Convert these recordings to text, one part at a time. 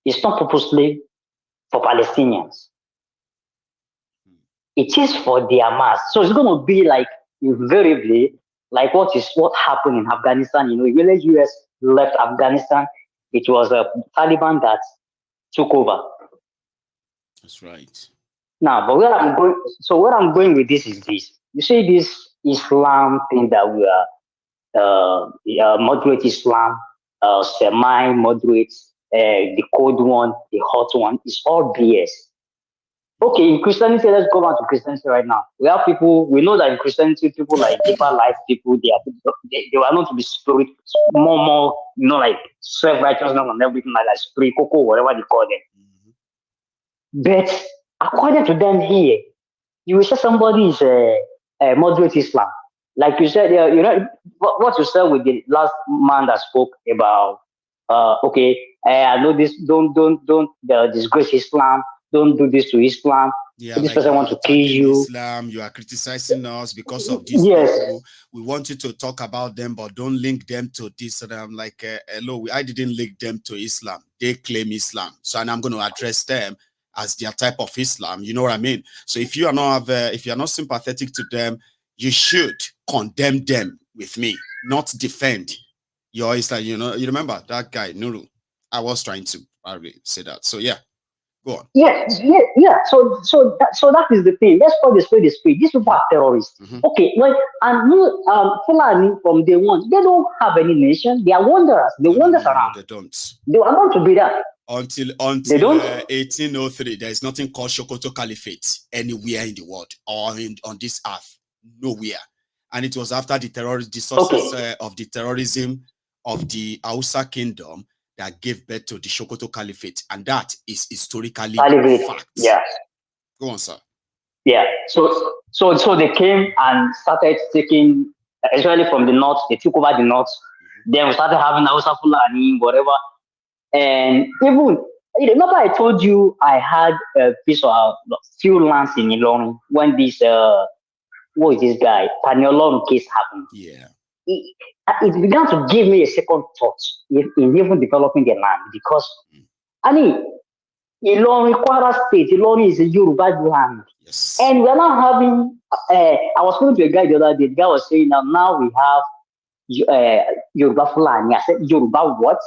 It's not purposely for Palestinians. It is for the Hamas. So it's going to be like invariably like what happened in Afghanistan. When the US left Afghanistan, it was the Taliban that took over. That's right. Now, but where I'm going with this is this. You see this Islam thing that we are moderate Islam, semi-moderate, the cold one, the hot one, is all BS. Okay, in Christianity, let's go back to Christianity right now. We have people, we know that in Christianity, people like deeper life people, they were not to be spirit, more, like self-righteousness and everything like that, spirit, cocoa, whatever they call them. But according to them here, you will say somebody is a moderate Islam. Like you said, what you said with the last man that spoke about, I know this, don't disgrace Islam. Don't do this to Islam. Yeah, this like person wants to kill you. Islam, you are criticizing us because of these yes. people. We want you to talk about them, but don't link them to this. And I'm like, hello, I didn't link them to Islam. They claim Islam. So, and I'm going to address them as their type of Islam. You know what I mean? So if you are not sympathetic to them, you should condemn them with me, not defend your Islam. You remember that guy, Nuru? I was trying to say that. So yeah. Go on. Yeah. So that is the thing. Let's call the spade a spade. These people are terrorists. Okay, Fulani from day one, they don't have any nation. They are wanderers. They wander around. They don't. They are going to be there. Until 1803, there is nothing called Sokoto Caliphate anywhere in the world or on this earth. Nowhere. And it was after the success of the terrorism of the Hausa kingdom that gave birth to the Sokoto Caliphate, and that is historically fact. Yeah. Go on, sir. Yeah. So they came and started taking, especially from the north. They took over the north. Then we started having Hausa Fulani, whatever. And even, remember I told you I had a piece of a few lands in Ilorin when this what is this guy Taniolon case happened. Yeah. It began to give me a second thought in even developing the land because, Ilorin, Kwara State, Ilorin is a Yoruba land. Yes. And we're now having, I was speaking to a guy the other day, the guy was saying now we have Yoruba Fulani. I said, Yoruba what?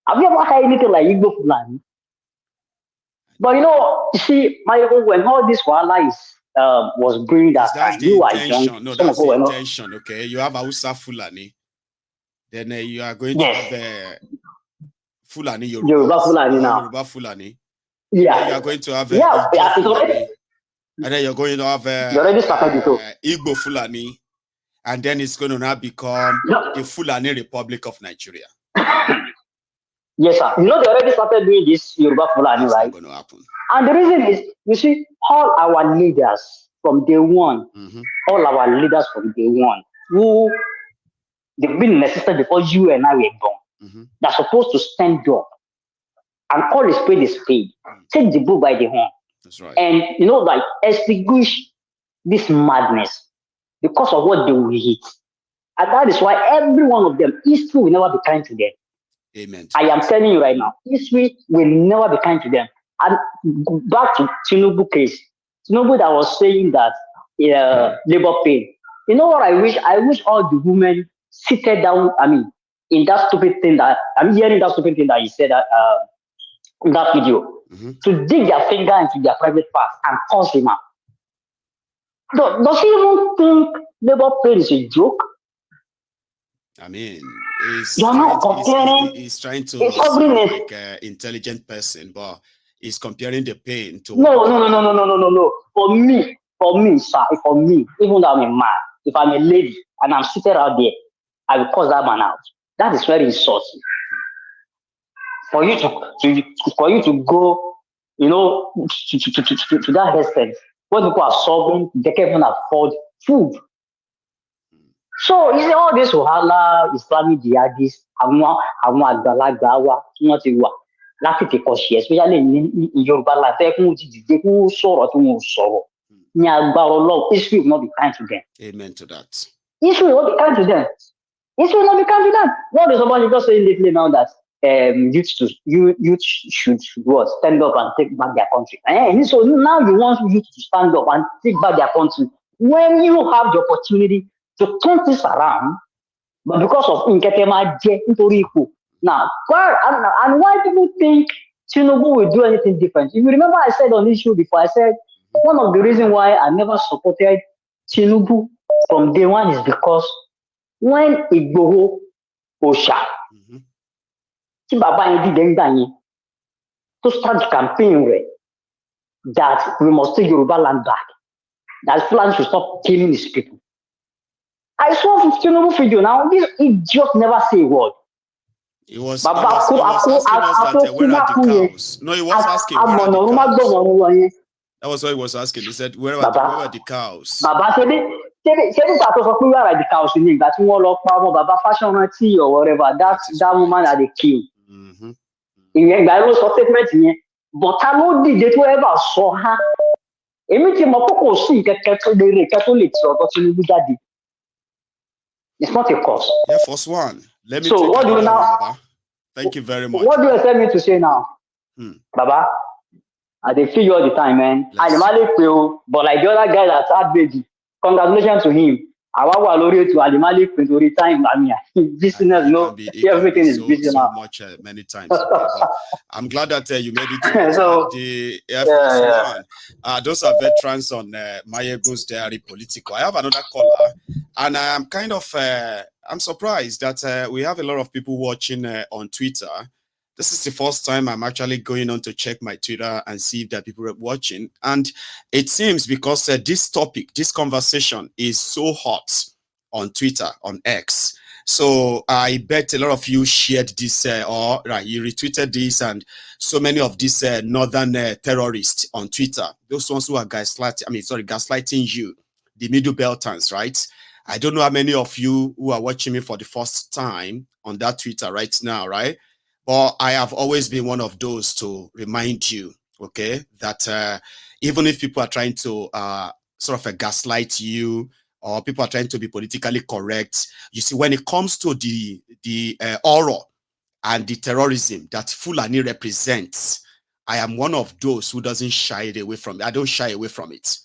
Have you ever heard anything like Igbo Fulani? But you see, when all this wala was brewing that you are young. No, that's the intention. Okay, you have Hausa Fulani, then you are going to have Fulani Yoruba Fulani now. Yoruba Fulani. Yeah, you are going to have Fulani. And then you're going to have Igbo Fulani, and then it's going to now become the Fulani Republic of Nigeria. Yes, sir. They already started doing this Yoruba Fulani, right? Not going to happen. And the reason is, you see, all our leaders from day one, who they've been in existence before you and I were born, they're supposed to stand up and call a spade, take the bull by the horn. That's right. And, extinguish this madness because of what they will hit. And that is why every one of them, history will never be kind to them. Amen. I am telling you right now, history will never be kind to them. And back to Tinubu case. Tinubu that was saying that labor pain. You know what I wish? I wish all the women seated down, in that stupid thing that, I'm hearing that stupid thing that he said in that video, to dig their finger into their private parts and curse him out. Does he even think labor pain is a joke? He's trying to sound like an intelligent person, but he's comparing the pain to... No. For me, sir, even though I'm a man, if I'm a lady and I'm seated out there, I will curse that man out. That is very insulting. For you to go, to that extent, when people are solving, they can't even afford food. So, you see, all this Wahala, Islamic jihadists, àwọn àgbàlagbà wa tí wọ́n ti wà láti tèkọ̀ ṣe, especially in Yoruba land, tẹ́ kún ti dìde kún sọ̀rọ̀ tí wọ́n sọ̀rọ̀. Ní agbára Ọlọ́run, history will not be kind to them. Amen to that. History will not be kind to them. What is somebody just saying lately now that youth should what, stand up and take back their country. And so now you want youth to stand up and take back their country when you have the opportunity to turn this around, but because of Nketema into now, and why people think Tinubu will do anything different? If you remember, I said on this show before, I said one of the reasons why I never supported Tinubu from day one is because when Igboho Osha, tí bàbá yẹn dìde ń gbà yẹn to start the campaign rẹ̀ that we must take Yoruba land back, that Fulani should stop killing his people. I saw Tinubu video now. This idiot never say a word. He was asking us that where are the cows? No, he was asking where are the cows. That was what he was asking. He said, where are the cows? Baba said where are the cows in that one lock power, Baba fashion or whatever. That woman at the king. In the statement, but I know did ever saw her. Anything Mopoko see Catholic or it's not a cause. Yeah, first one. Let me so what do you now? Baba. Thank you very much. What do you expect me to say now? Baba, I dey feel you all the time, man. And but like the other guy that's at baby, congratulations to him. I want to Alimali to resign. I mean, business, no, everything is busy now. So much, many times. Okay, I'm glad that you made it to the Air Force One. Those are veterans on Mayegun's Diary Political. I have another caller, and I'm kind of I'm surprised that we have a lot of people watching on Twitter. This is the first time I'm actually going on to check my Twitter and see if there are people watching. And it seems because this topic, this conversation is so hot on Twitter, on X. So I bet a lot of you shared this you retweeted this, and so many of these northern terrorists on Twitter, those ones who are gaslighting you, the Middlebeltans, right? I don't know how many of you who are watching me for the first time on that Twitter right now, right? But I have always been one of those to remind you, okay, that even if people are trying to sort of gaslight you, or people are trying to be politically correct, you see, when it comes to the horror and the terrorism that Fulani represents, I am one of those who doesn't shy away from it. I don't shy away from it.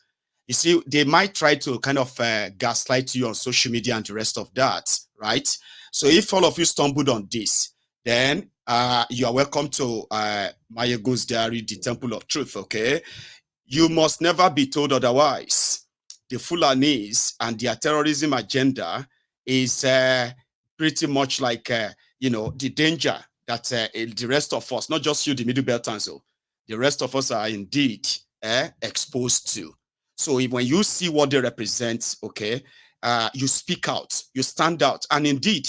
You see, they might try to kind of gaslight you on social media and the rest of that, right? So if all of you stumbled on this, then you are welcome to Mayegun's Diary, the Temple of Truth, okay? You must never be told otherwise. The Fulanis and their terrorism agenda is pretty much like, the danger that the rest of us, not just you, the Middlebeltans, the rest of us are indeed exposed to. So when you see what they represent, okay, you speak out, you stand out, and indeed,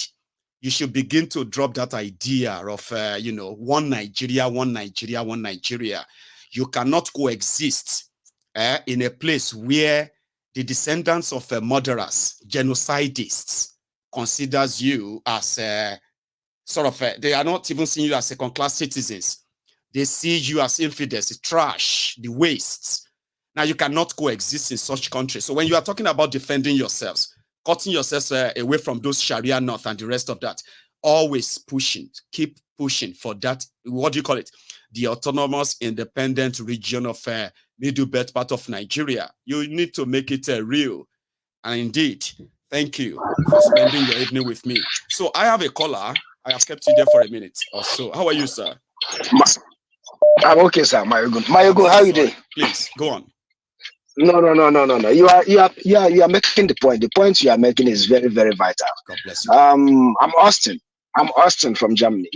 you should begin to drop that idea of, one Nigeria, one Nigeria, one Nigeria. You cannot coexist in a place where the descendants of murderers, genocidists, considers you as they are not even seeing you as second-class citizens. They see you as infidels, the trash, the wastes. Now, you cannot coexist in such countries. So when you are talking about defending yourselves, cutting yourselves away from those Sharia North and the rest of that, always pushing, keep pushing for that, what do you call it? The autonomous independent region of Middlebelt part of Nigeria. You need to make it real. And indeed, thank you for spending your evening with me. So I have a caller. I have kept you there for a minute or so. How are you, sir? I'm okay, sir. Mayogun, how are you doing? Please, go on. No. You are making the point. The point you are making is very, very vital. God bless you. I'm Austin. I'm Austin from Germany.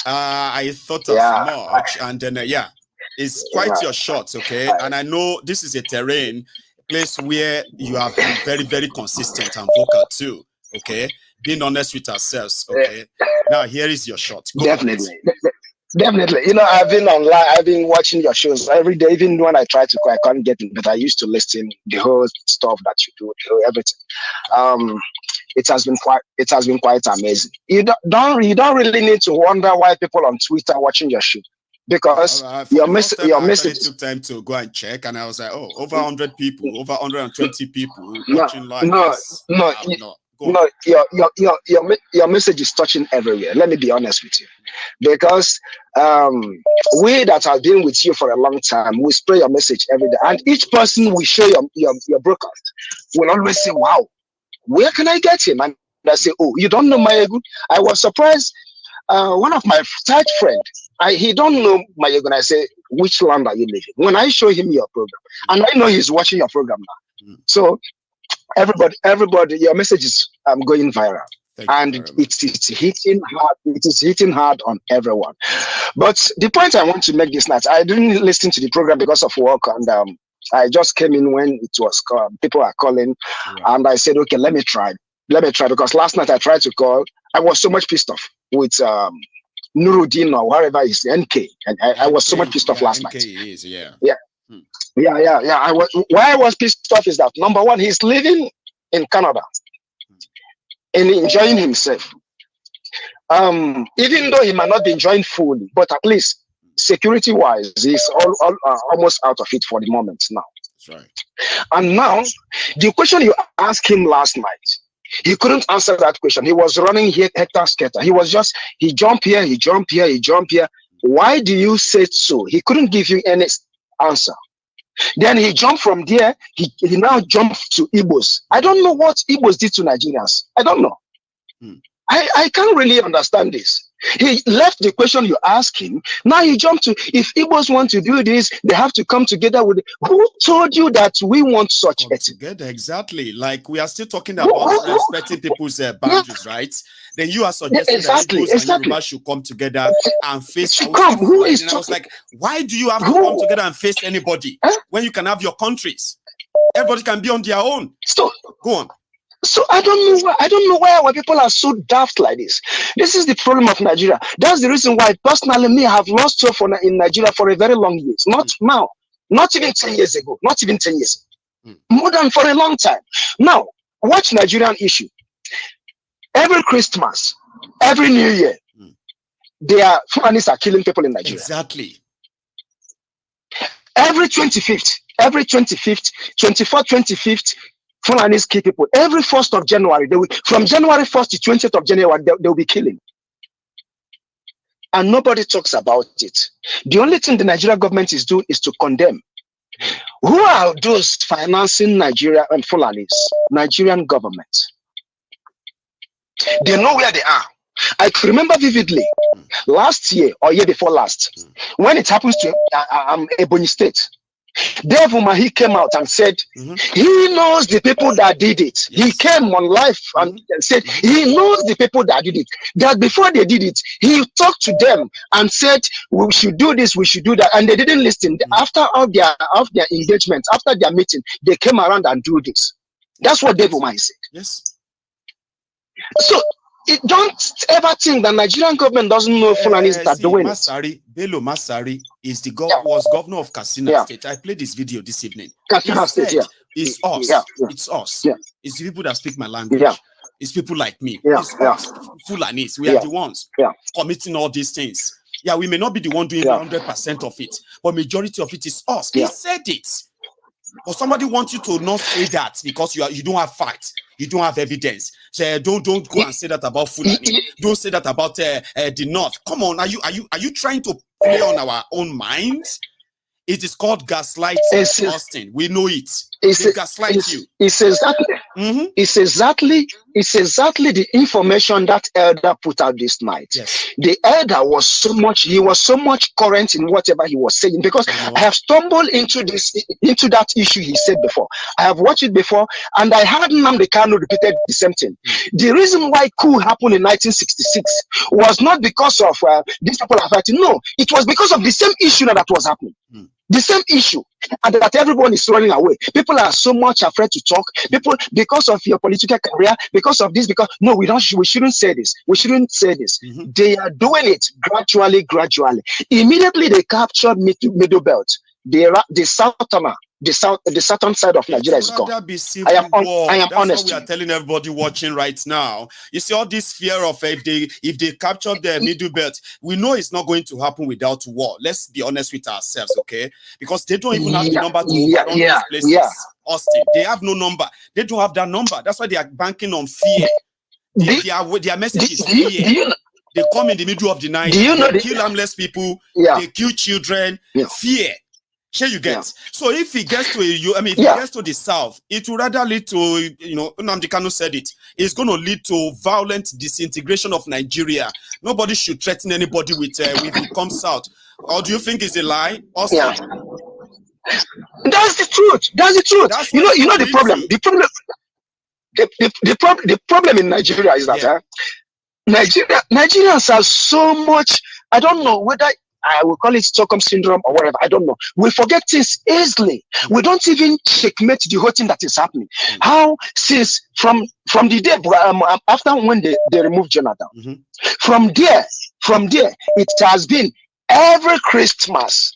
I thought as much, and then it's quite your shot, okay? And I know this is a place where you have been very, very consistent and vocal too, okay? Being honest with ourselves, okay? Now here is your shot. Definitely. Definitely. I've been online. I've been watching your shows every day. Even when I try to, I can't get in, but I used to listen the whole stuff that you do, everything. It has been quite amazing. You don't really need to wonder why people on Twitter watching your show, because your message took time to go and check, and I was like, over 100 people, over 120 people watching live. No. No, your message is touching everywhere. Let me be honest with you, because we that have been with you for a long time, we spray your message every day, and each person we share your broadcast will always say, "Wow, where can I get him?" And I say, "Oh, you don't know Mayegun?" I was surprised. One of my tight friend, he don't know Mayegun. I say, "Which land are you living?" When I show him your program, and I know he's watching your program now, so. Everybody, your message is going viral, and it's hitting hard. It is hitting hard on everyone. But the point I want to make this night, I didn't listen to the program because of work, and I just came in when it was people are calling, and I said, okay, let me try because last night I tried to call. I was so much pissed off with Nuruddin or whatever is NK, and I was so much pissed off last night. Yeah. Why I was pissed off is that number one, he's living in Canada and enjoying himself. Even though he might not be enjoying fully, but at least security-wise, he's almost out of it for the moment now. That's right. And now, the question you asked him last night, he couldn't answer that question. He was running here, hector-scatter. He jumped here, he jumped here, he jumped here. Why do you say so? He couldn't give you any answer. Then he jumped from there. He now jumped to Igbos. I don't know what Igbos did to Nigerians. I don't know. I can't really understand this. He left the question you asked him. Now he jumped to, if Igbos want to do this, they have to come together with. Who told you that we want such a thing? Together, exactly. Like we are still talking about respecting people's boundaries, right? Then you are suggesting that Igbos and Yoruba should come together and face. And I was like, why do you have to come together and face anybody when you can have your countries? Everybody can be on their own. So go on. So I don't know why our people are so daft like this. This is the problem of Nigeria. That's the reason why personally me have lost hope in Nigeria for a very long years. Not now, not even 10 years ago, not even 10 years. More than for a long time. Now, watch Nigerian issue. Every Christmas, every New Year, Fulanis are killing people in Nigeria. Exactly. Every 25th, 24th, 25th, Fulanis kill people. Every 1st of January, from January 1st to 20th of January, they'll be killing. And nobody talks about it. The only thing the Nigerian government is doing is to condemn. Who are those financing Nigeria and Fulanis? Nigerian government. They know where they are. I can remember vividly last year or year before last, when it happens to Ebonyi State. Dave Umahi came out and said he knows the people that did it. He came on live and said he knows the people that did it. That before they did it, he talked to them and said we should do this, we should do that, and they didn't listen. After all their engagement, after their meeting, they came around and do this. That's what Dave Umahi said. Yes. So don't ever think that Nigerian government doesn't know Fulanis that doing it. Bello Masari is was governor of Katsina State. I played this video this evening. Katsina State, It's us. It's us. It's the people that speak my language. It's people like me. It's us. Fulanis. We are the ones committing all these things. Yeah, we may not be the one doing 100% of it, but majority of it is us. He said it. But somebody wants you to not say that because you don't have facts, you don't have evidence. So don't go and say that about Fulani. Don't say that about the North. Come on, are you trying to play on our own minds? It is called gaslighting, Austin. We know it. They gaslight you. It's exactly the information that elder put out this night. Yes. The elder was so much current in whatever he was saying, because I have stumbled into that issue he said before. I have watched it before, and I heard Nnamdi Kanu repeated the same thing. The reason why coup happened in 1966 was not because of these people are fighting. No, it was because of the same issue that was happening. The same issue, and that everyone is running away. People are so much afraid to talk. People, because of your political career, because of this, because no, we shouldn't say this. We shouldn't say this. They are doing it gradually. Immediately they captured Middlebelt. The southern side of Nigeria is gone. I am honest. What we are telling everybody watching right now. You see all this fear of if they capture the Middlebelt, we know it's not going to happen without war. Let's be honest with ourselves, okay? Because they don't even have the number to overrun these places. Austin. They have no number. They don't have that number. That's why they are banking on fear. Their message is fear. They come in the middle of the night. They kill harmless people. They kill children. Fear. Sure, you get. So if he gets to if he gets to the south, it will rather lead to, Nnamdi Kanu said it. It's going to lead to violent disintegration of Nigeria. Nobody should threaten anybody with if he comes out. Or do you think it's a lie? Also, that's the truth. That's the truth. That's you know the problem. The problem in Nigeria is that Nigerians have so much. I don't know whether I will call it Stockholm syndrome or whatever. I don't know. We forget things easily. We don't even checkmate the whole thing that is happening. How since from the day after when they removed Jonathan, from there it has been every Christmas.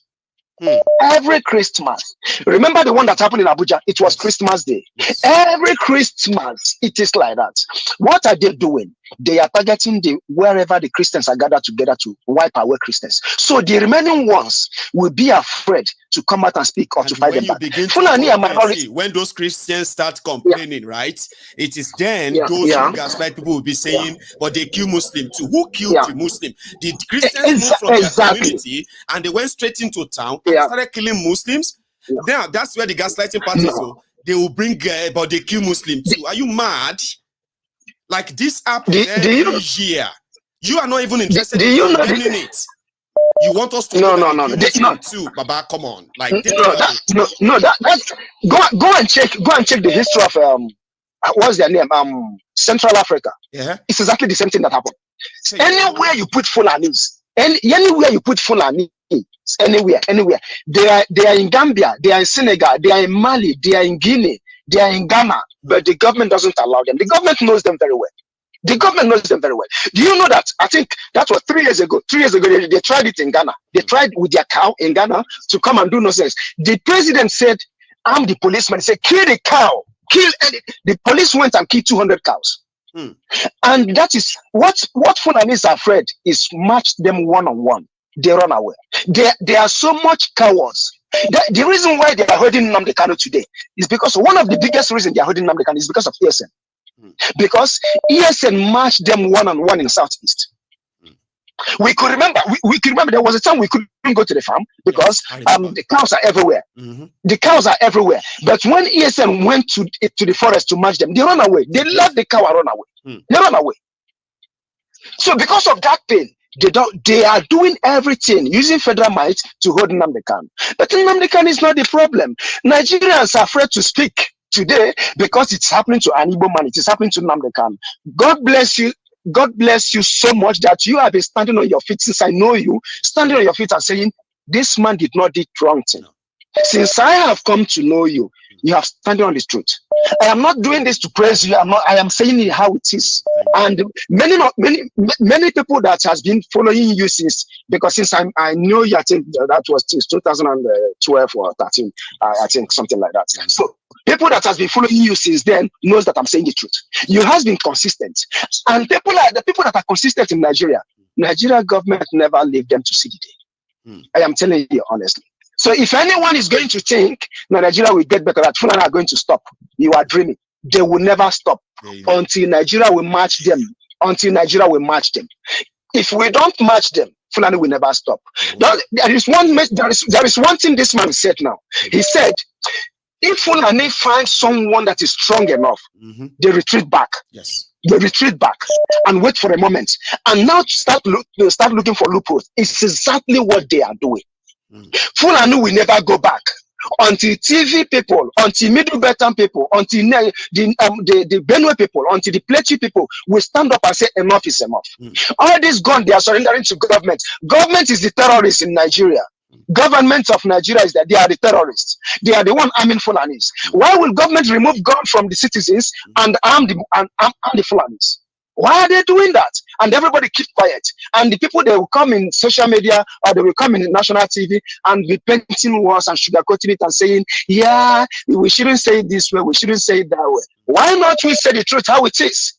Every Christmas. Remember the one that happened in Abuja? It was Christmas Day. Every Christmas, it is like that. What are they doing? They are targeting wherever the Christians are gathered together to wipe away Christians. So the remaining ones will be afraid to come out and speak or to fight them back. Fulani and minority. When those Christians start complaining, right? It is then those gaslight people will be saying, but they kill Muslim too. Who killed the Muslim? The Christians moved from their community and they went straight into town and started killing Muslims. Then that's where the gaslighting parties they will bring but they kill Muslim too. Are you mad? Like this happens every year. You are not even interested in condemning it. You want us to no. too, Baba. Come on, like that's go and check the history of what's their name? Central Africa. Yeah, it's exactly the same thing that happened. Anywhere you put Fulanis, anywhere you put Fulani, anywhere, they are in Gambia, they are in Senegal, they are in Mali, they are in Guinea, they are in Ghana, but the government doesn't allow them. The government knows them very well. The government knows them very well. Do you know that? I think that was 3 years ago. 3 years ago, they tried it in Ghana. They tried with their cow in Ghana to come and do nonsense. The president said, I'm the policeman. He said, kill the cow. The police went and killed 200 cows. And that is what Fulani is afraid is match them one-on-one. They run away. They are so much cowards. The reason why they are holding Nnamdi Kanu today is because one of the biggest reasons they are holding Nnamdi Kanu is because of ESN. Because ESN matched them one-on-one in Southeast. We could remember. We could remember there was a time we couldn't go to the farm because the cows are everywhere. The cows are everywhere. But when ESN went to the forest to match them, they run away. They let the cow run away. They run away. So because of that pain, they are doing everything using federal might to hold Nnamdi Kanu. But Nnamdi Kanu is not the problem. Nigerians are afraid to speak today because it's happening to an Igbo man. It is happening to Nnamdi Kanu. God bless you. God bless you so much that you have been standing on your feet since I know you, standing on your feet and saying, this man did not do wrong thing. Since I have come to know you, you have standing on the truth. I am not doing this to praise you. I am saying it how it is. And many people that has been following you since I know you, I think that was since 2012 or 13, I think something like that. So people that has been following you since then knows that I'm saying the truth. You has been consistent. And the people that are consistent in Nigeria government never leave them to see the day. I am telling you honestly. So if anyone is going to think Nigeria will get better, that Fulani are going to stop, you are dreaming. They will never stop until Nigeria will match them. If we don't match them, Fulani will never stop. There is one thing this man said now. He said, if Fulani finds someone that is strong enough, they retreat back. Yes. They retreat back and wait for a moment. And now start looking for loopholes. It's exactly what they are doing. Fulani will never go back until TV people, until Middlebelt people, until the Benue people, until the Plateau people will stand up and say enough is enough. All this gone, they are surrendering to government. Government is the terrorists in Nigeria. Government of Nigeria is that they are the terrorists. They are the one arming Fulanis. Why will government remove gun from the citizens and arm the Fulanis? Why are they doing that? And everybody keep quiet. And the people, they will come in social media or they will come in national TV and be painting words and sugarcoating it and saying, yeah, we shouldn't say it this way, we shouldn't say it that way. Why not we say the truth how it is?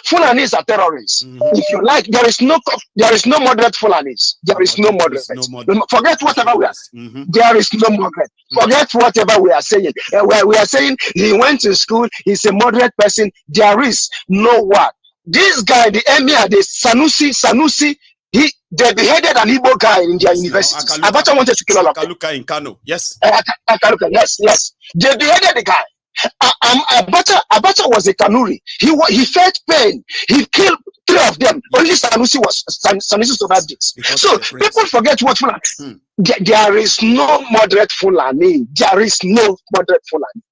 Fulanis are terrorists. If you like, there is no moderate Fulanis. There is no moderate. Forget whatever we are. There is no moderate. Forget whatever we are saying. We are saying he went to school. He's a moderate person. There is no one. This guy, the emir, the Sanusi, they beheaded an Igbo guy in their university. Abacha wanted to kill all of them. Akaluka in Kano, yes. Akaluka, yes. They beheaded the guy. Abacha was a Kanuri. He felt pain. He killed 3 of them. Only Sanusi survived this. So people forget what Fulani. There is no moderate Fulani. There is no moderate Fulani.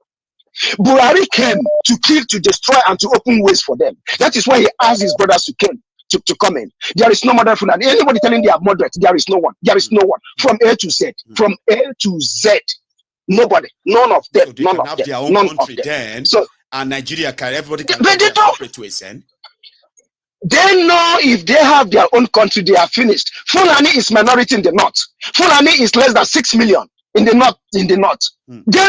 Buhari came to kill, to destroy, and to open ways for them. That is why he asked his brothers to come in. There is no moderate Fulani. Anybody telling they are moderate, there is no one. There is no one. From A to Z. From A to Z. Nobody. None of them. So they none can of have them. their own None country of them. then. So, and Nigeria can, everybody can but go their separate ways then. They know if they have their own country, they are finished. Fulani is minority in the north. Fulani is less than 6 million in the north. They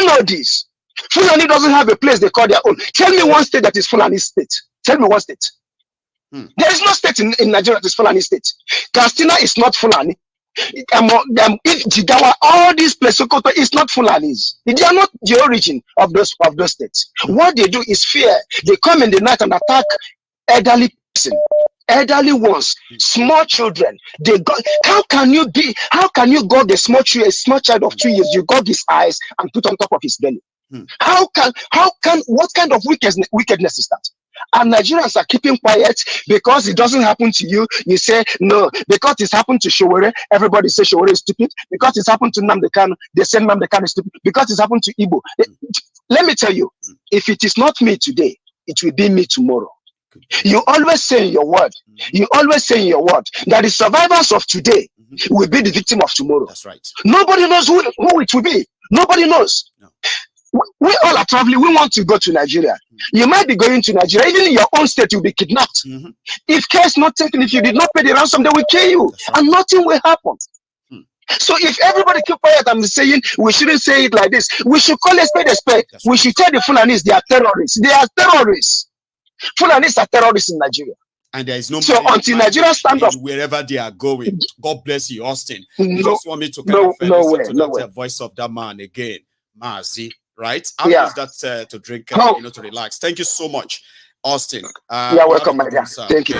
know this. Fulani doesn't have a place they call their own. Tell me one state that is Fulani state. Tell me one state. There is no state in Nigeria that is Fulani state. Castina is not Fulani. Jigawa, all these places is not Fulanis. They are not the origin of those states. What they do is fear. They come in the night and attack elderly person, elderly ones, small children. They go. How can you gog a small child of 2 years? You gog his eyes and put on top of his belly. What kind of wickedness is that? And Nigerians are keeping quiet because it doesn't happen to you. You say no. Because it's happened to Showore, everybody says Showore is stupid. Because it's happened to Nnamdi Kanu, they say Nnamdi Kanu is stupid. Because it's happened to Igbo. Let me tell you, if it is not me today, it will be me tomorrow. You always say in your word, that the survivors of today will be the victim of tomorrow. That's right. Nobody knows who it will be. Nobody knows. No. We all are traveling. We want to go to Nigeria. You might be going to Nigeria. Even in your own state, you'll be kidnapped. If care is not taken, if you did not pay the ransom, they will kill you. Right. And nothing will happen. So if everybody keep quiet, I'm saying we shouldn't say it like this. We should call a spade a spade. We should tell the Fulanis they are terrorists. They are terrorists. Fulanis are terrorists in Nigeria. And there is no. So until Nigeria stand up, wherever they are going, God bless you, Austin. You no, just want me to the voice of that man again, Mazi. Right? I'll use that to drink, to relax. Thank you so much, Austin. You're welcome, my dear. Thank you.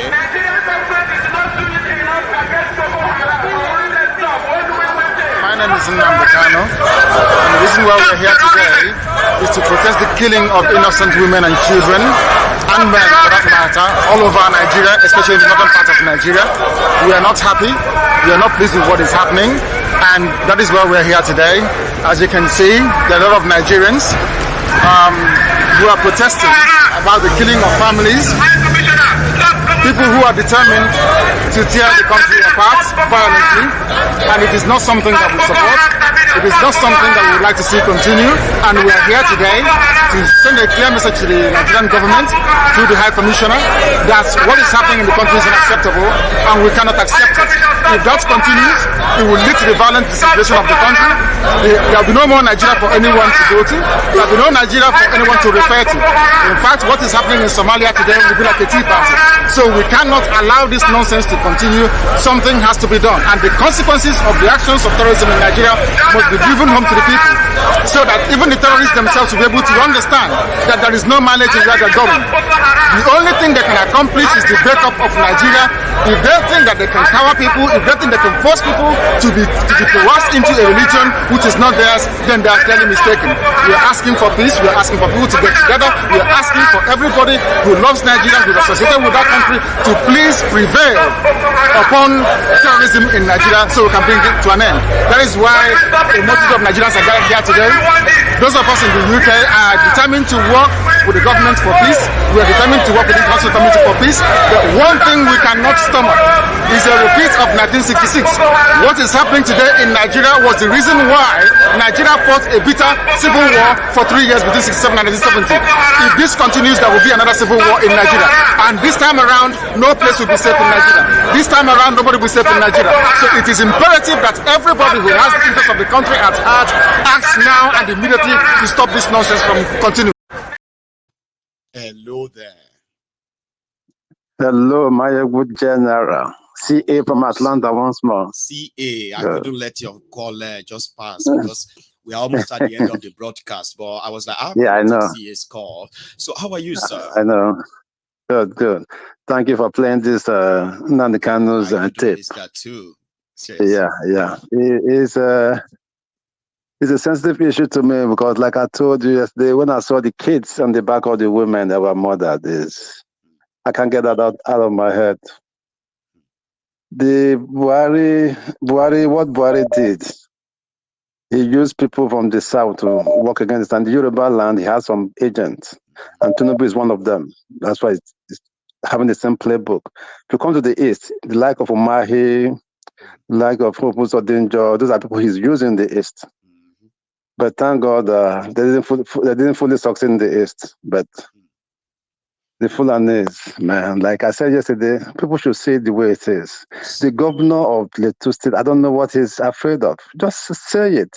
My name is Nnamdi Kanu, and the reason why we're here today is to protest the killing of innocent women and children, and men for that matter, all over Nigeria, especially in the northern part of Nigeria. We are not happy, we are not pleased with what is happening, and that is why we're here today. As you can see, there are a lot of Nigerians who are protesting about the killing of families, people who are determined to tear the country apart violently, and it is not something that we support. It is not something that we would like to see continue, and we are here today to send a clear message to the Nigerian government through the High Commissioner that what is happening in the country is unacceptable, and we cannot accept it. If that continues, it will lead to the violent disintegration of the country. There will be no more Nigeria for anyone to go to. There will be no Nigeria for anyone to refer to. In fact, what is happening in Somalia today will be like a tea party. So we cannot allow this nonsense to continue. Something has to be done. And the consequences of the actions of terrorism in Nigeria must be driven home to the people, so that even the terrorists themselves will be able to understand that there is no mileage in where they're going. The only thing they can accomplish is the breakup of Nigeria. If they think that they can cower people, if they think they can force people to be coerced into a religion which is not theirs, then they are clearly mistaken. We are asking for peace. We are asking for people to get together. We are asking for everybody who loves Nigeria, who is associated with that country, to please prevail upon terrorism in Nigeria so we can bring it to an end. That is why a multitude of Nigerians are gathered here today. Those of us in the UK are determined to work with the government for peace. We are determined to work with the International Community for peace. But one thing we cannot stomach is a repeat of 1966. What is happening today in Nigeria was the reason why Nigeria fought a bitter civil war for 3 years between 1967 and 1970. If this continues, there will be another civil war in Nigeria. And this time around, no place will be safe in Nigeria. This time around, nobody will be safe in Nigeria. So it is imperative that everybody who has the interest of the country at heart acts now and immediately to stop this nonsense from continuing. Hello there. Hello, my good general. CA from Atlanta once more. CA, I couldn't let your call just pass because we are almost at the end of the broadcast. But I was like, I'm going to take CA's call. So how are you, sir? I know. Good, good. Thank you for playing this Nandekano's tape. That too. Yeah, yeah. It's a sensitive issue to me because, like I told you yesterday, when I saw the kids on the back of the women that were murdered, I can't get that out of my head. The what Buhari did, he used people from the south to work against, and the Yoruba land, he has some agents, and Tinubu is one of them. That's why it's having the same playbook. If you come to the east, the like of Umahi, like of Hopuso Danger, those are people he's using in the east. But thank God they didn't fully succeed in the east. But the Fulanis, man, like I said yesterday, people should see it the way it is. The governor of Plateau State, I don't know what he's afraid of. Just say it.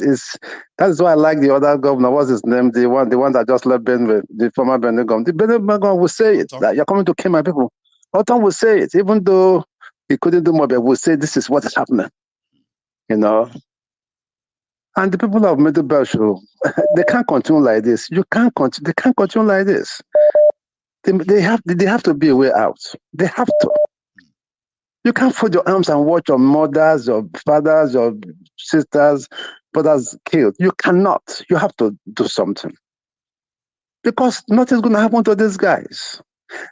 That's why I like the other governor. What's his name? The one that just left Benue, the former Benue governor. The Benue governor will say it. That you're coming to kill my people. Oton will say it, even though he couldn't do more, but will say this is what is happening. You know. And the people of Middlebelt, they can't continue like this. They can't continue like this. They have to be a way out. They have to. You can't fold your arms and watch your mothers, your fathers, your sisters, brothers killed. You cannot. You have to do something. Because nothing's going to happen to these guys.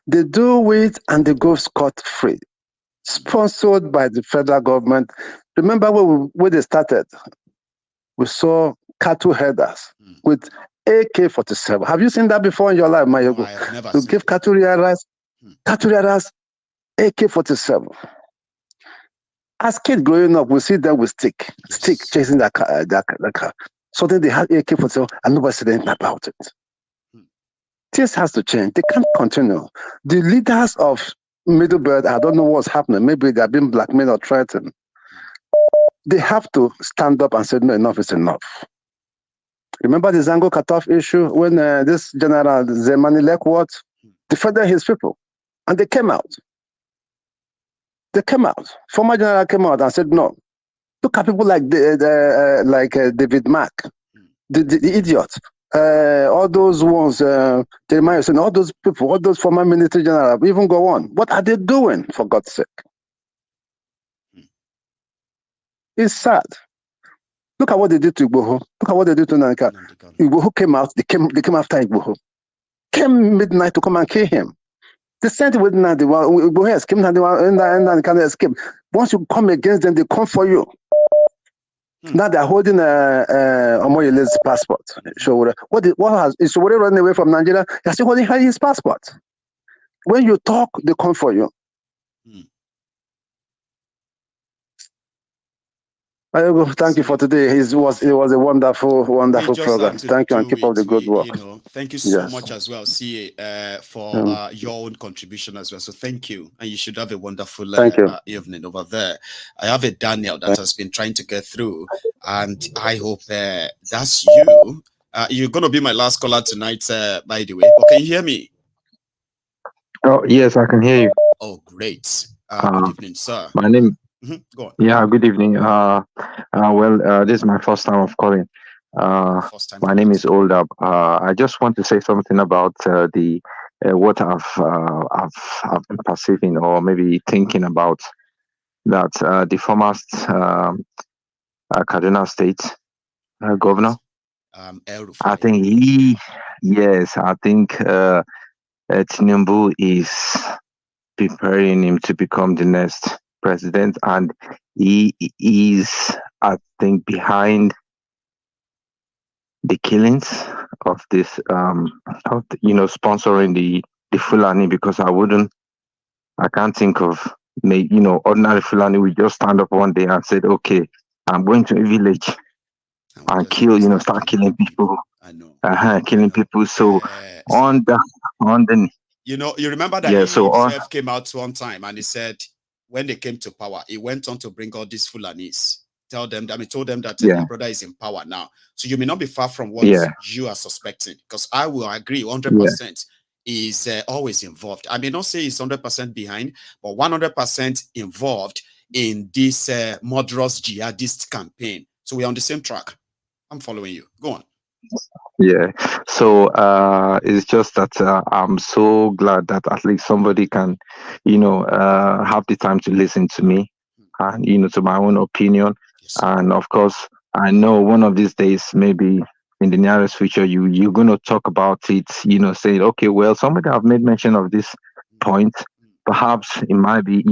They do it and they go scot-free. Sponsored by the federal government. Remember when they started? We saw cattle headers with AK-47. Have you seen that before in your life, Mayogo? No, I have never to seen give cattle headers AK-47. As kids growing up, we see them with stick chasing that car. So then they had AK-47 and nobody said anything about it. This has to change. They can't continue. The leaders of Middlebelt, I don't know what's happening. Maybe they're being blackmailed or threatened. They have to stand up and say, no, enough is enough. Remember the Zango cutoff issue when this general Zemani Lekwat defended his people, and they came out. They came out. Former general came out and said, "No, look at people like David Mack, the idiot, all those ones, Jeremiah saying, all those people, all those former military generals, even go on. What are they doing, for God's sake?" It's sad. Look at what they did to Igboho. Look at what they did to Nanka. Igboho came out. They came after Igboho. Came midnight to come and kill him. They sent with Nandi. Igboho has came and can escape. Once you come against them, they come for you. Now they're holding Omoyele's passport. Is Showore running away from Nigeria? They're still holding his passport. When you talk, they come for you. Thank you for today. It was a wonderful program. Thank you and keep up the good work. Thank you so much as well, CA, for your own contribution as well. So thank you, and you should have a wonderful evening over there. I have a Daniel that has been trying to get through, and I hope that's you. You're going to be my last caller tonight, by the way. But can you hear me? Oh, yes, I can hear you. Oh, great. Good evening, sir. My name. Go on. Yeah, good evening. This is my first time of calling. My name is Oldab. I just want to say something about the what I've been perceiving or maybe thinking about that the former Kaduna State governor. I think I think Tinubu is preparing him to become the next president, and he is, I think, behind the killings of this, sponsoring the Fulani, because I can't think of, ordinary Fulani will just stand up one day and said, okay, I'm going to a village and kill, start killing people. I know. Killing people. So on the you remember that he himself came out one time and he said when they came to power, he went on to bring all these Fulanis. Told them that my brother is in power now. So you may not be far from what you are suspecting, because I will agree 100%. is always involved. I may not say it's 100% behind, but 100% involved in this murderous jihadist campaign. So we're on the same track. I'm following you. Go on. Yeah. So it's just that I'm so glad that at least somebody can, have the time to listen to me and, to my own opinion. Yes. And of course, I know one of these days, maybe in the nearest future, you're going to talk about it, say, okay, well, somebody have made mention of this point. Perhaps it might be,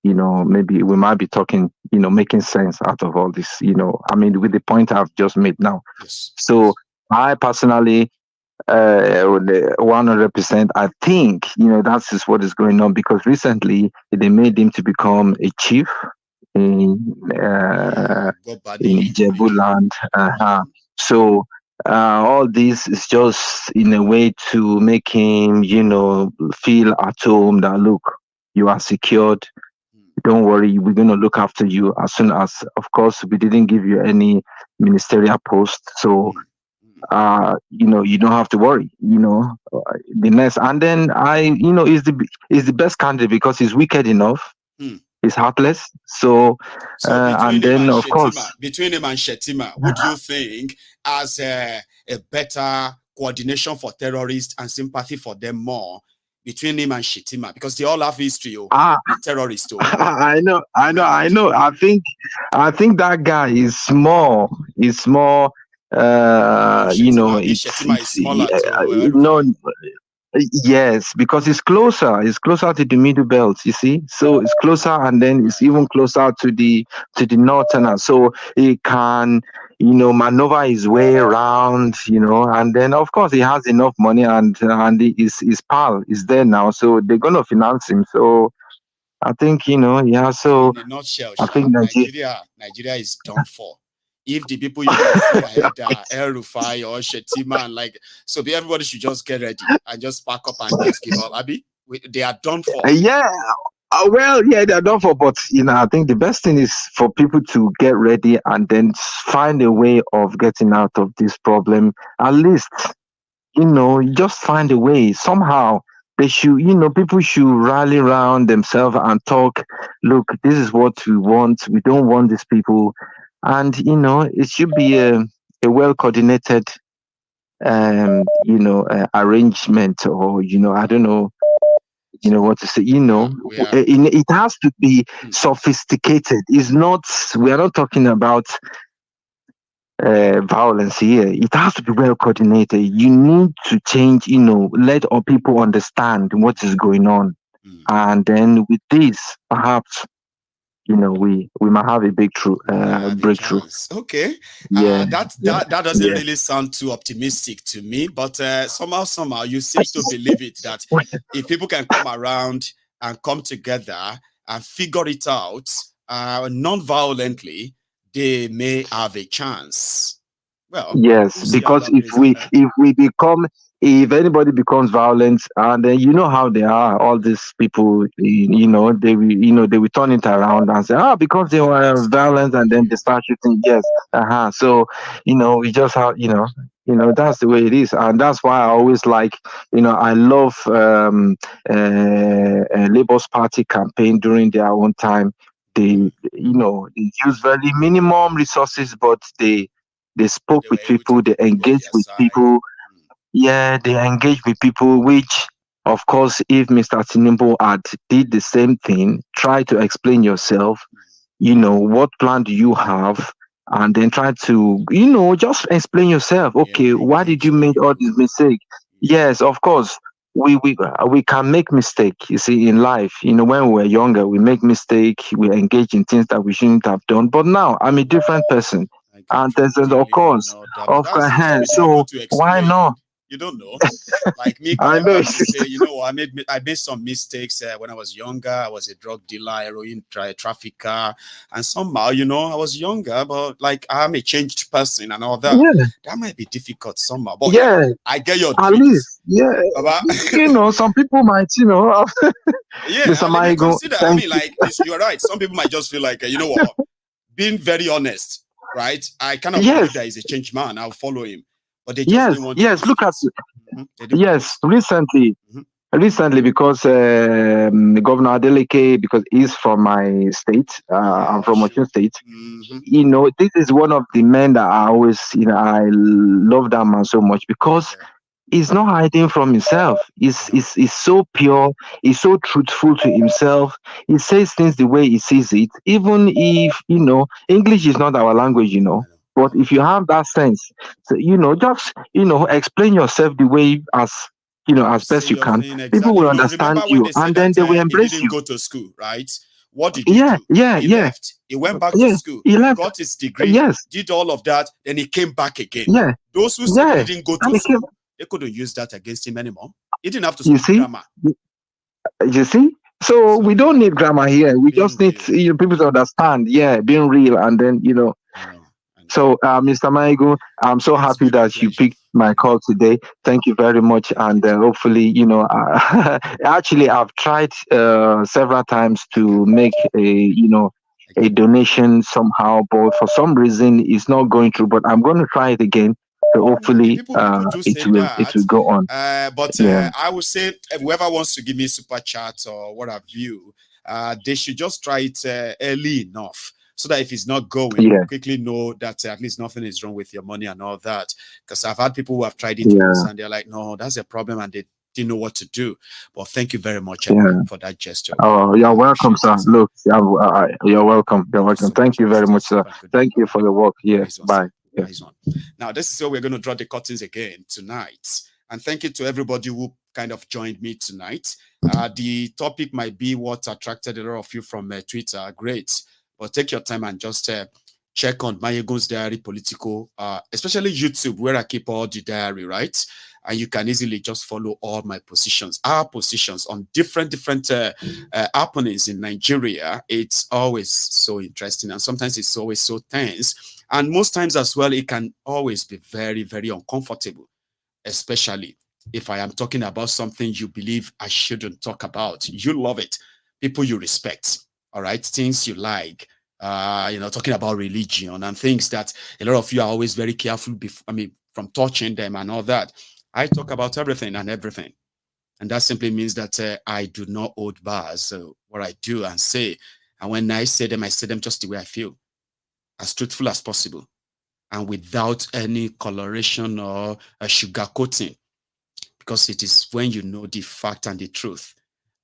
maybe we might be talking, making sense out of all this, I mean, with the point I've just made now. Yes. So I personally, 100%, I think, that's just what is going on, because recently they made him to become a chief in Ijebu land. So all this is just in a way to make him, feel at home that, look, you are secured. Don't worry, we're going to look after you as soon as, of course, we didn't give you any ministerial post. So, you don't have to worry, the next. And then is the best candidate because he's wicked enough. He's heartless. So and then, of course, between him and Shetima, would you think as a better coordination for terrorists and sympathy for them more between him and Shetima, because they all have history with terrorists? I know. I think that guy is more. It's more. Shetima is smaller to yes, because it's closer. It's closer to the Middlebelt, you see. So it's closer, and then it's even closer to the northern. So he can, maneuver his way around, and then of course he has enough money, and his pal is there now, so they're gonna finance him. So I think, yeah. So in a nutshell, I think Nigeria is done for. If the people you can see ahead are El Rufai or Shetima, and so everybody should just get ready and just pack up and just give up. Abi, they are done for. Yeah. Well, yeah, they're done for, but I think the best thing is for people to get ready and then find a way of getting out of this problem. At least, just find a way somehow. They should, people should rally around themselves and talk. Look, this is what we want. We don't want these people, and it should be a well coordinated, arrangement, or I don't know. What to say, it has to be sophisticated. We are not talking about violence here. It has to be well coordinated. You need to change, let all people understand what is going on. And then with this, perhaps, we might have a big breakthrough. Okay. Yeah. That doesn't really sound too optimistic to me, but somehow you seem to believe it, that if people can come around and come together and figure it out non-violently, they may have a chance. Well, yes, because if anybody becomes violent, and then how they are, all these people, they will turn it around and say, because they were violent, and then they start shooting. Yes, So we just have, that's the way it is, and that's why I always like, I love Labour's Party campaign during their own time. They they use very minimum resources, but they spoke with people, they engaged with people. Yeah, they engaged with people, which, of course, if Mr. Tinubu had did the same thing, try to explain yourself, what plan do you have? And then try to, just explain yourself. Okay, why did you make all these mistakes? Yes, of course. We can make mistake. You see, in life, when we were younger, we make mistake. We engage in things that we shouldn't have done. But now I'm a different person, and there's of course, so why not? You don't know. Like me I coming know. back to say, I made some mistakes when I was younger. I was a drug dealer, heroin trafficker, and somehow, I was younger, but I'm a changed person and all that. Yeah. That might be difficult somehow. But yeah, I get your at drift. least, yeah. Some people might, yeah, Mr. let me Maigo, consider. I mean, you're right. Some people might just feel like, you know what, being very honest, right? I kind of believe that he's a changed man. I'll follow him. But they just didn't want to look at Yes, recently. Recently, because Governor Adeleke, because he's from my state, I'm from Osun State. You know, this is one of the men that I always, you know, I love that man so much because he's not hiding from himself. He's so pure. He's so truthful to himself. He says things the way he sees it, even if, you know, English is not our language, you know. But if you have that sense, so, you know, just, you know, explain yourself the way as best you can. Exactly. People will You know, understand remember when you, they said and then that they will he embrace didn't you. go to school, right? What did he Yeah, do? yeah, He yeah. left. He went back to Yeah, school, he left. got his degree, Yes, did all of that, then he came back again. yeah, Those who said he yeah. didn't go And to he came. school, they couldn't use that against him anymore. He didn't have to You speak see, grammar. you see. So we don't need grammar here. We Being just need real. people to understand. Yeah, being real, and then I know. So, Mr. Maigo, I'm so happy that you picked my call today. Thank you very much, and hopefully, you know, actually, I've tried several times to make a donation somehow, but for some reason, it's not going through. But I'm going to try it again. So hopefully, People do say it will go on. But Yeah. I would say whoever wants to give me super chat or what have you, they should just try it early enough, so that if it's not going, you quickly know that at least nothing is wrong with your money and all that. Because I've had people who have tried it once and they're like, no, that's a problem, and they didn't know what to do. But thank you very much anyway for that gesture. Oh, you're welcome, sir. Look, you're welcome. You're welcome. Thank you very much, sir. Thank you for the work. Yeah. Bye. Nice one. Now, this is where we're going to draw the curtains again tonight. And thank you to everybody who kind of joined me tonight. The topic might be what attracted a lot of you from Twitter. Great. But take your time and just check on Mayegon's Diary Political, especially YouTube, where I keep all the diary, right? And you can easily just follow all my positions, our positions on different happenings in Nigeria. It's always so interesting, and sometimes it's always so tense. And most times as well, it can always be very, very uncomfortable, especially if I am talking about something you believe I shouldn't talk about. You love it. People you respect, all right? Things you like, talking about religion and things that a lot of you are always very careful, from touching them and all that. I talk about everything and everything. And that simply means that I do not hold bars. So what I do and say, and when I say them just the way I feel, as truthful as possible, and without any coloration or a sugarcoating, because it is when you know the fact and the truth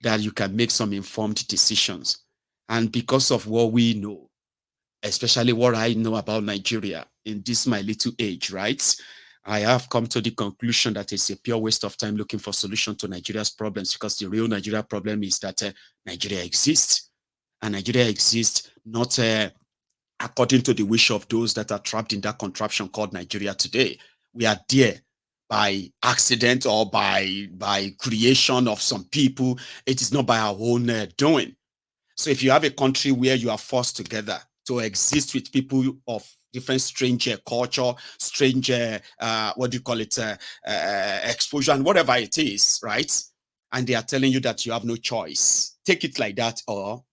that you can make some informed decisions. And because of what we know, especially what I know about Nigeria in this my little age, right? I have come to the conclusion that it's a pure waste of time looking for solution to Nigeria's problems, because the real Nigeria problem is that Nigeria exists, and Nigeria exists not according to the wish of those that are trapped in that contraption called Nigeria today. We are there by accident or by creation of some people. It is not by our own doing. So if you have a country where you are forced together to exist with people of different strange culture, strange, exposure, and whatever it is, right? And they are telling you that you have no choice. Take it like that, or,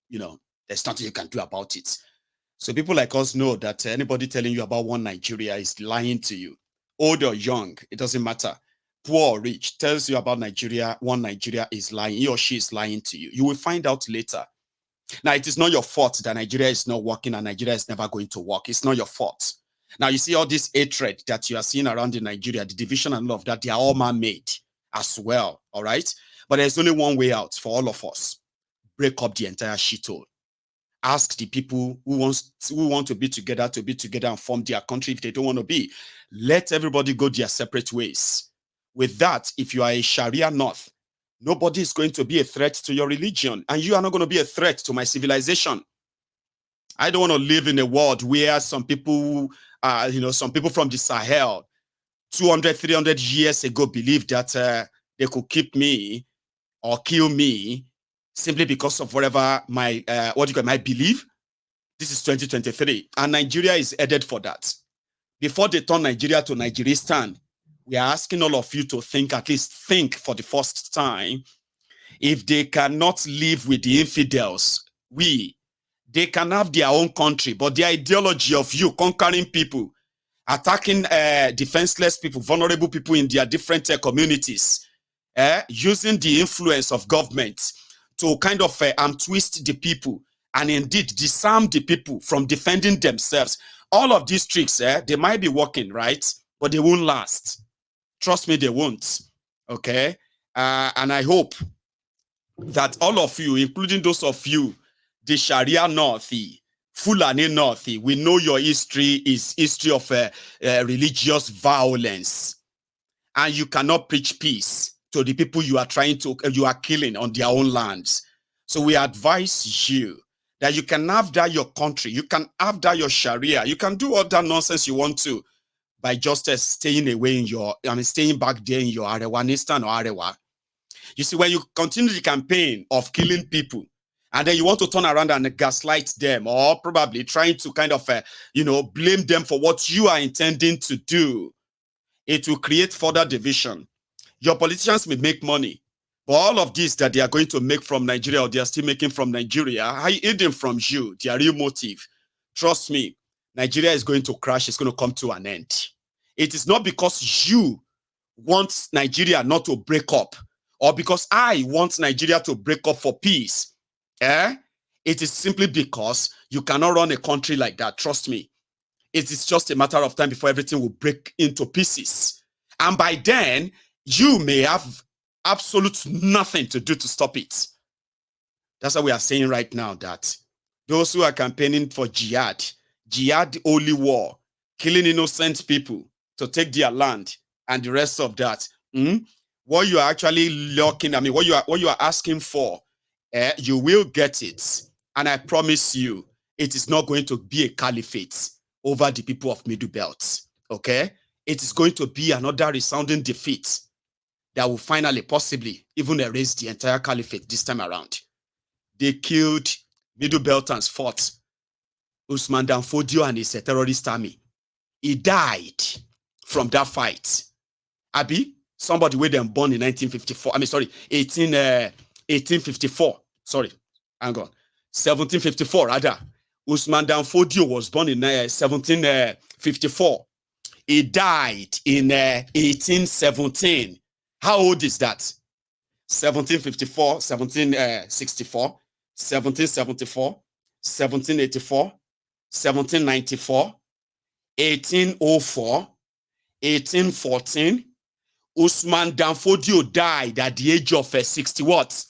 there's nothing you can do about it. So people like us know that anybody telling you about one Nigeria is lying to you. Old or young, it doesn't matter. Poor or rich, tells you about Nigeria, one Nigeria is lying. He or she is lying to you. You will find out later. Now, it is not your fault that Nigeria is not working and Nigeria is never going to work. It's not your fault. Now, you see all this hatred that you are seeing around in Nigeria, the division and all of that, they are all man-made as well, all right? But there's only one way out for all of us. Break up the entire shithole. Ask the people who want to be together and form their country if they don't want to be. Let everybody go their separate ways. With that, if you are a Sharia North, nobody is going to be a threat to your religion, and you are not going to be a threat to my civilization. I don't want to live in a world where some people from the Sahel 200, 300 years ago believed that they could keep me or kill me simply because of whatever my belief. This is 2023, and Nigeria is headed for that. Before they turn Nigeria to Nigeristan, we are asking all of you to at least think for the first time. If they cannot live with the infidels, they can have their own country, but the ideology of you conquering people attacking defenseless people, vulnerable people in their different communities, using the influence of government to kind of twist the people and indeed disarm the people from defending themselves. All of these tricks, they might be working, right? But they won't last. Trust me, they won't. Okay? And I hope that all of you, including those of you, the Sharia Northie, Fulani Northie, we know your history is history of religious violence. And you cannot preach peace to the people you are killing on their own lands. So we advise you that you can have that your country, you can have that your Sharia, you can do all that nonsense you want to by just staying away in staying back there in your Arewanistan or Arewa. You see, when you continue the campaign of killing people, and then you want to turn around and gaslight them, or probably trying to kind of, blame them for what you are intending to do, it will create further division. Your politicians may make money, but all of this that they are going to make from Nigeria, or they are still making from Nigeria, hidden from you, their real motive. Trust me, Nigeria is going to crash. It's going to come to an end. It is not because you want Nigeria not to break up, or because I want Nigeria to break up for peace. It is simply because you cannot run a country like that. Trust me. It is just a matter of time before everything will break into pieces. And by then, you may have absolute nothing to do to stop it. That's what we are saying right now, that those who are campaigning for jihad, holy war, killing innocent people to take their land and the rest of that, what you are actually what you are asking for, you will get it. And I promise you, it is not going to be a caliphate over the people of Middlebelt. Okay? It is going to be another resounding defeat that will finally, possibly, even erase the entire caliphate this time around. They killed Middlebeltans, fought Usman Dan Fodio and his terrorist army. He died from that fight. Abi, somebody with them born in 1954. 1854. Sorry, hang on. 1754, rather. Usman Dan Fodio was born in 1754. He died in 1817. How old is that? 1754, 1764, 1774, 1784, 1794, 1804, 1814. Usman Dan Fodio died at the age of 60 what?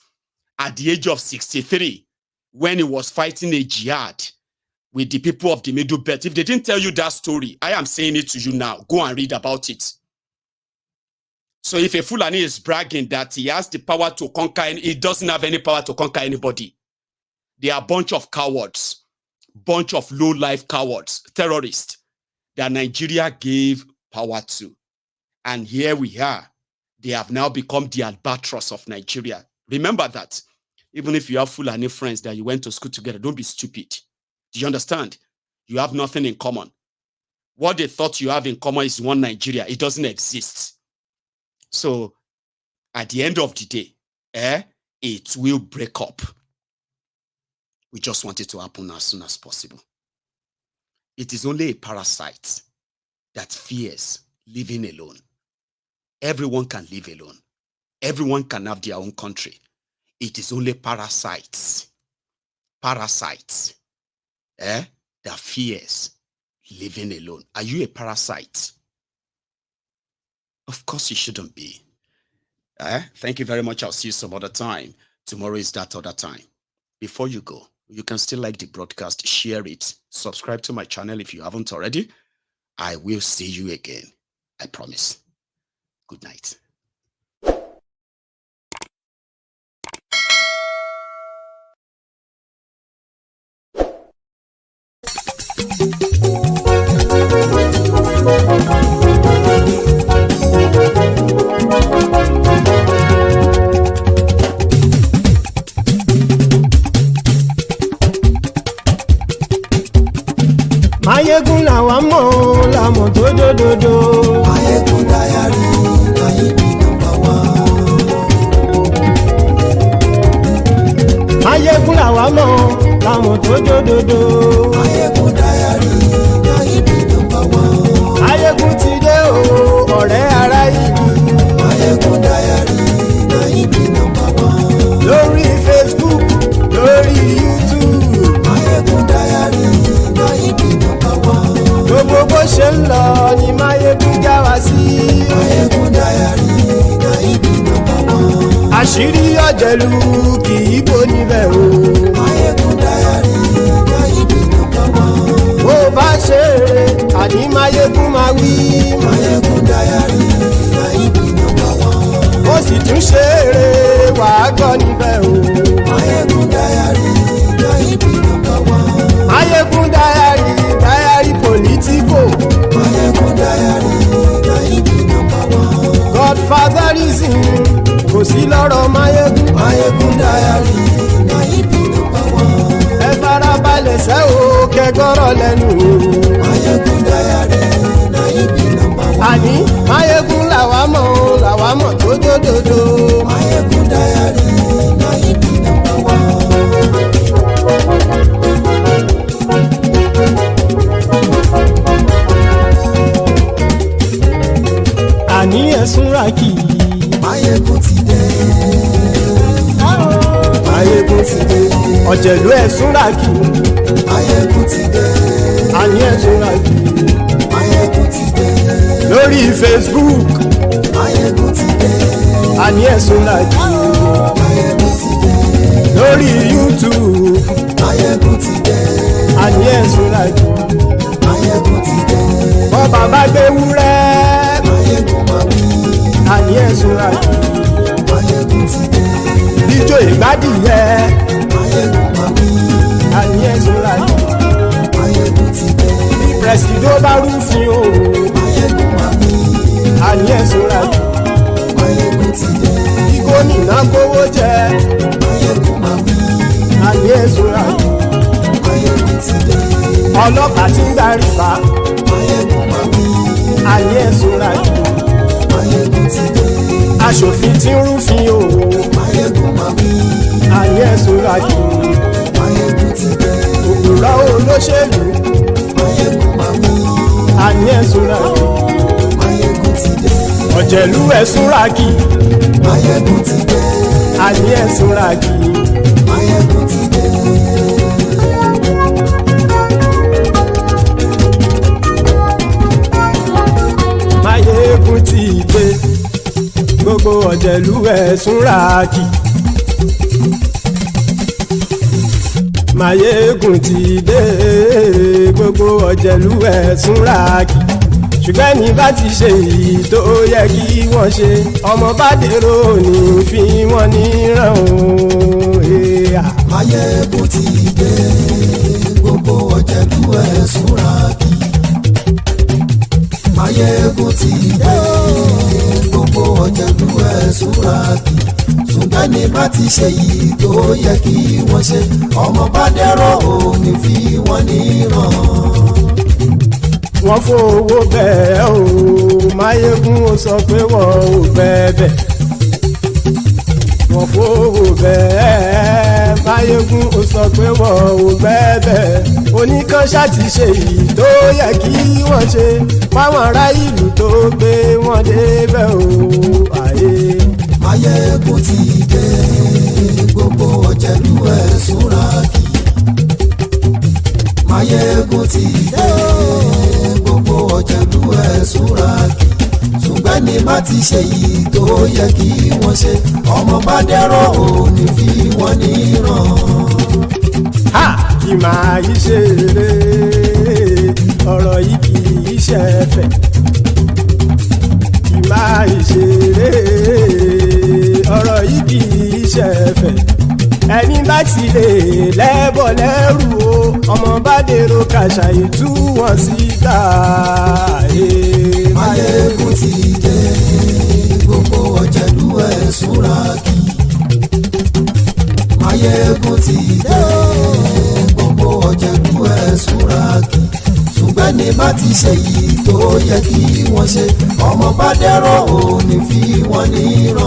At the age of 63, when he was fighting a jihad with the people of the Middlebelt. If they didn't tell you that story, I am saying it to you now. Go and read about it. So if a Fulani is bragging that he has the power to conquer, he doesn't have any power to conquer anybody. They are a bunch of cowards, bunch of low-life cowards, terrorists that Nigeria gave power to. And here we are. They have now become the albatross of Nigeria. Remember that. Even if you have Fulani friends that you went to school together, don't be stupid. Do you understand? You have nothing in common. What they thought you have in common is one Nigeria. It doesn't exist. So, at the end of the day, it will break up. We just want it to happen as soon as possible. It is only a parasite that fears living alone. Everyone can live alone. Everyone can have their own country. It is only parasites that fears living alone. Are you a parasite? Of course you shouldn't be. Thank you very much. I'll see you some other time. Tomorrow is that other time. Before you go, you can still like the broadcast, share it, subscribe to my channel if you haven't already. I will see you again. I promise. Good night. Mayegun làwa mọ̀ làmọ̀ tó dòdòdò. Mayegun Diary Nayibi #1. Mayegun làwa mọ̀ làmọ̀ tó dòdòdò. Mayegun Diary Nayibi #1. àṣírí ọ̀jẹ̀lú kì í bò níbẹ̀ o. Máyégún Diary Náíbì number one. bó bá ṣe eré àní Máyégún máa wí. Máyégún Diary Náíbì number one. ó sì tún ṣe eré wàá gbọ́ níbẹ̀ o. Máyégún Diary Náíbì number one. Máyégún Diary politico. Máyégún Diary Náíbì number one. Godfatherism kò sí lọ́rọ̀ Máyégún. Máyégún Diary Náíbì number one. ẹ farabalẹ̀ sẹ́ o kẹgọ́rọ̀ lẹ́nu o. Máyégún Diary Náíbì number one. àní Máyégún làwa mọ̀ tó dòdòdò. Máyégún Diary Náíbì number one. àní ẹ̀sùn ràkì. Máyégún ti dé. Máyégún ti dé. ọ̀jẹ̀lú ẹ̀sùn ràkì. Máyégún ti dé. àní ẹ̀sùn ràkì. Máyégún ti dé. lórí Facebook. Máyégún ti dé. àní ẹ̀sùn ràkì. Máyégún ti dé. lórí YouTube. Máyégún ti dé. àní ẹ̀sùn ràkì. Máyégún ti dé. bọ́ bàbá gbé wúrẹ́. Máyégún máa wí. àní ẹ̀sùn ràkì. Máyégún ti dé. ijó ìgbádìyẹ. Máyégún máa wí. àní ẹ̀sùn ràkì. Máyégún ti dé. pẹ̀sìdó bá rúfin o. Máyégún máa wí. àní ẹ̀sùn ràkì. Máyégún ti dé. kí gómìnà kówó jẹ. Máyégún máa wí. àní ẹ̀sùn ràkì. Máyégún ti dé. ọlọ́pàá tí ń darí bá. Máyégún máa wí. àní ẹ̀sùn ràkì. Máyégún ti dé. aṣòfin tí ń rúfin o. Máyégún máa wí. àní ẹ̀sùn ràkì. Máyégún ti dé. òkúra olóṣèlú. Máyégún máa wí. àní ẹ̀sùn ràkì. Máyégún ti dé. ọ̀jẹ̀lú ẹ̀sùn ràkì. Máyégún ti dé. àní ẹ̀sùn ràkì. Máyégún ti dé. Máyégún ti dé. gbogbo ọ̀jẹ̀lú ẹ̀sùn ràkì. Máyégún ti dé. gbogbo ọ̀jẹ̀lú ẹ̀sùn ràkì. ṣùgbọ́n ní bá ti ṣe èyí tó yẹ kí wọ́n ṣe ọmọ bá dèrò ní fi wọ́n níran o. Máyégún ti dé. Gbogbo ọ̀jẹ̀lú ẹ̀sùn ràkì. Máyégún ti dé. Gbogbo ọ̀jẹ̀lú ẹ̀sùn ràkì. ṣùgbọ́n ní bá ti ṣe yìí tó yẹ kí wọ́n ṣe ọmọ bá dẹ́rọ̀ ò ní fi wọ́n níran. wọ́n fowó bẹ́ẹ̀ o Máyégún ó sọ pé wọ́n ò bẹ́ẹ̀ wọ́n fowó bẹ́ẹ̀ Máyégún ó sọ pé wọ́n ò bẹ́ẹ̀ oníkan ṣáàtì ṣe yìí tó yẹ kí wọ́n ṣe fáwọn ará ìlú tó gbé wọn débẹ̀ o àyè. Máyégún ti dé gbogbo ọ̀jẹ̀lú ẹ̀sùn ràkì. Máyégún ti dé gbogbo ọ̀jẹ̀lú ẹ̀sùn ràkì. ṣùgbọ́n ní má ti ṣe yìí tó yẹ kí wọ́n ṣe ọmọ bá dẹ́rọ̀ ò ní fi wọ́n níran. ha kì máa yí ṣe eré ọ̀rọ̀ yìí kì í ṣe ẹ̀fẹ̀ kì máa yí ṣe eré ọ̀rọ̀ yìí kì í ṣe ẹ̀fẹ̀ ẹni bá ti lè lẹ́bọ̀ lẹ́rù o ọmọ bá dèrò kàṣà ìtú wọn síta. Máyégún ti dé gbogbo ọ̀jẹ̀lú ẹ̀sùn ràkì. Máyégún ti dé gbogbo ọ̀jẹ̀lú ẹ̀sùn ràkì. ṣùgbọ́n ní bá ti ṣe yìí tó yẹ kí wọ́n ṣe ọmọ bá dẹ́rọ̀ ò ní fi wọ́n níran.